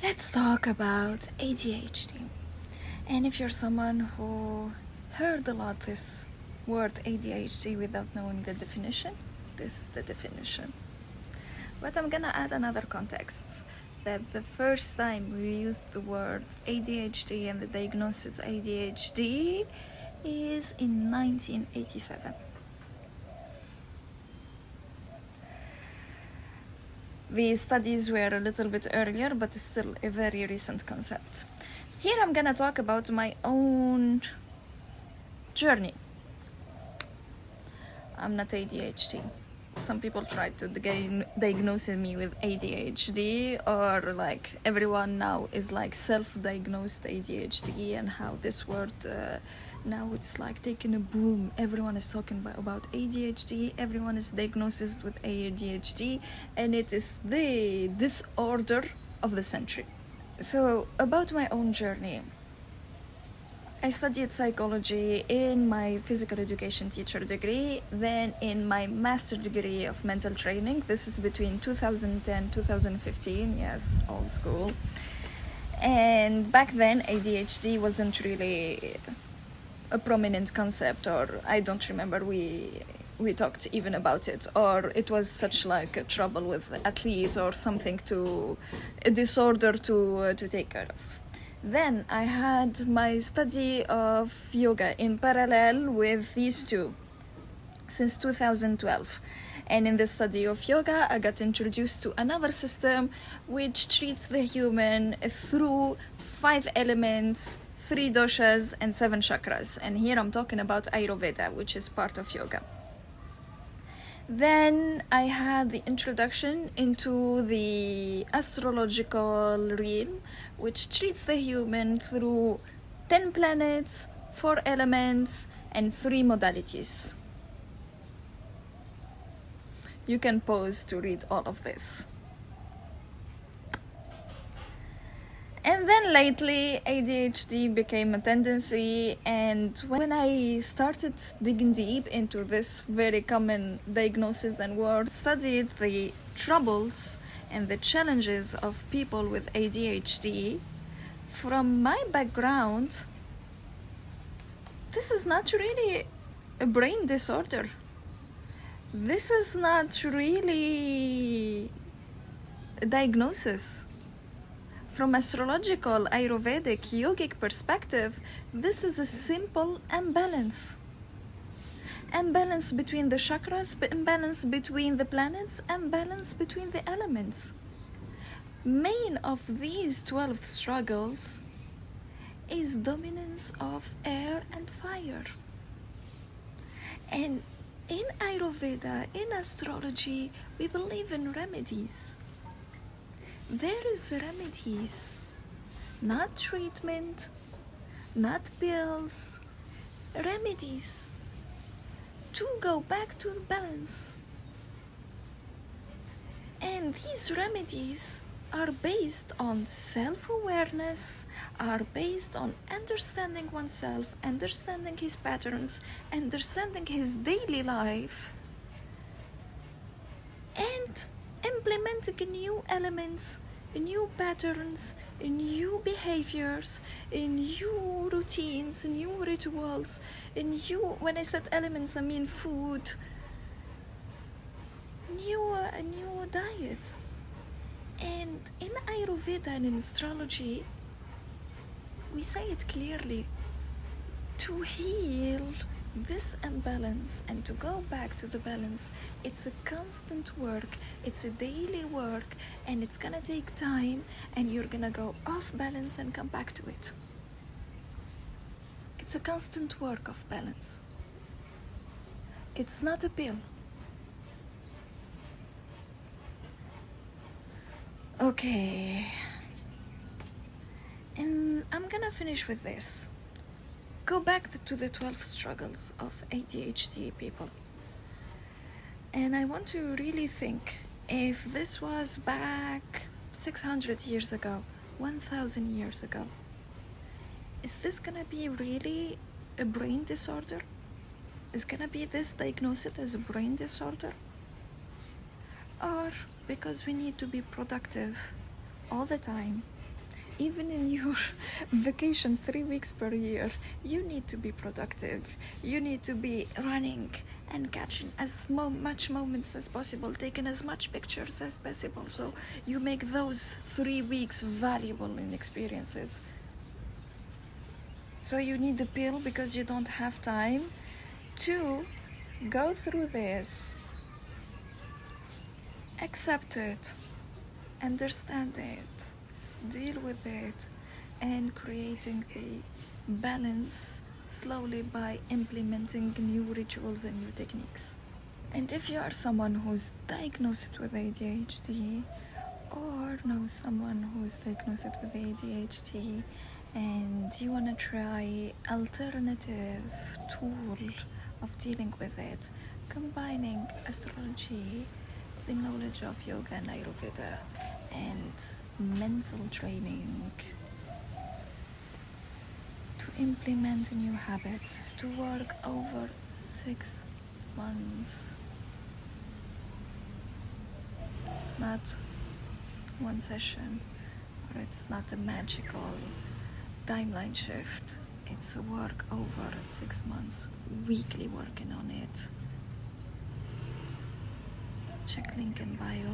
Let's talk about ADHD. And if you're someone who heard a lot this word ADHD without knowing the definition, this is the definition. But I'm gonna add another context, that the first time we used the word ADHD and the diagnosis ADHD is in 1987. The studies were a little bit earlier, but still a very recent concept. Here I'm gonna talk about my own journey. I'm not ADHD. Some people try to diagnose me with ADHD, or like everyone now is like self-diagnosed ADHD, and how this word now it's like taking a boom. Everyone is talking about ADHD. Everyone is diagnosed with ADHD, and it is the disorder of the century. So about my own journey. I studied psychology in my physical education teacher degree, then in my master degree of mental training. This is between 2010 2015, yes, old school. And back then ADHD wasn't really a prominent concept, or I don't remember we talked even about it, or it was such like a trouble with athletes or something, a disorder to take care of. Then I had my study of yoga in parallel with these two since 2012. And in the study of yoga, I got introduced to another system which treats the human through 5 elements, 3 doshas, and 7 chakras. And here I'm talking about Ayurveda, which is part of yoga. Then I had the introduction into the astrological realm, which treats the human through 10 planets, 4 elements, and 3 modalities. You can pause to read all of this. And then lately ADHD became a tendency, and when I started digging deep into this very common diagnosis and word, studied the troubles and the challenges of people with ADHD, from my background, this is not really a brain disorder. This is not really a diagnosis. From astrological, Ayurvedic, yogic perspective, this is a simple imbalance. Imbalance between the chakras, imbalance between the planets, imbalance between the elements. Main of these 12 struggles is dominance of air and fire. And in Ayurveda, in astrology, we believe in remedies. There is remedies, not treatment, not pills, remedies to go back to balance. And these remedies are based on self-awareness, are based on understanding oneself, understanding his patterns, understanding his daily life, and implementing new elements, new patterns, new behaviors, new routines, new rituals, when I said elements, I mean food, a new diet. And in Ayurveda and in astrology, we say it clearly, to heal this imbalance and to go back to the balance, it's a constant work, it's a daily work, and it's gonna take time, and you're gonna go off balance and come back to it. It's a constant work of balance. It's not a pill. Okay, and I'm gonna finish with this. Go back to the 12 struggles of ADHD people. And I want to really think, if this was back 600 years ago, 1000 years ago, is this gonna be really a brain disorder? Is gonna be this diagnosed as a brain disorder? Or because we need to be productive all the time, even in your vacation 3 weeks per year, you need to be productive. You need to be running and catching as much moments as possible, taking as much pictures as possible, so you make those 3 weeks valuable in experiences. So you need the pill because you don't have time to go through this, accept it, understand it, deal with it, and creating the balance slowly by implementing new rituals and new techniques. And if you are someone who's diagnosed with ADHD or knows someone who's diagnosed with ADHD and you want to try alternative tool of dealing with it, combining astrology, the knowledge of yoga and Ayurveda, and mental training to implement new habits, to work over 6 months. It's not one session, or it's not a magical timeline shift. It's a work over 6 months, weekly working on it. Check link in bio.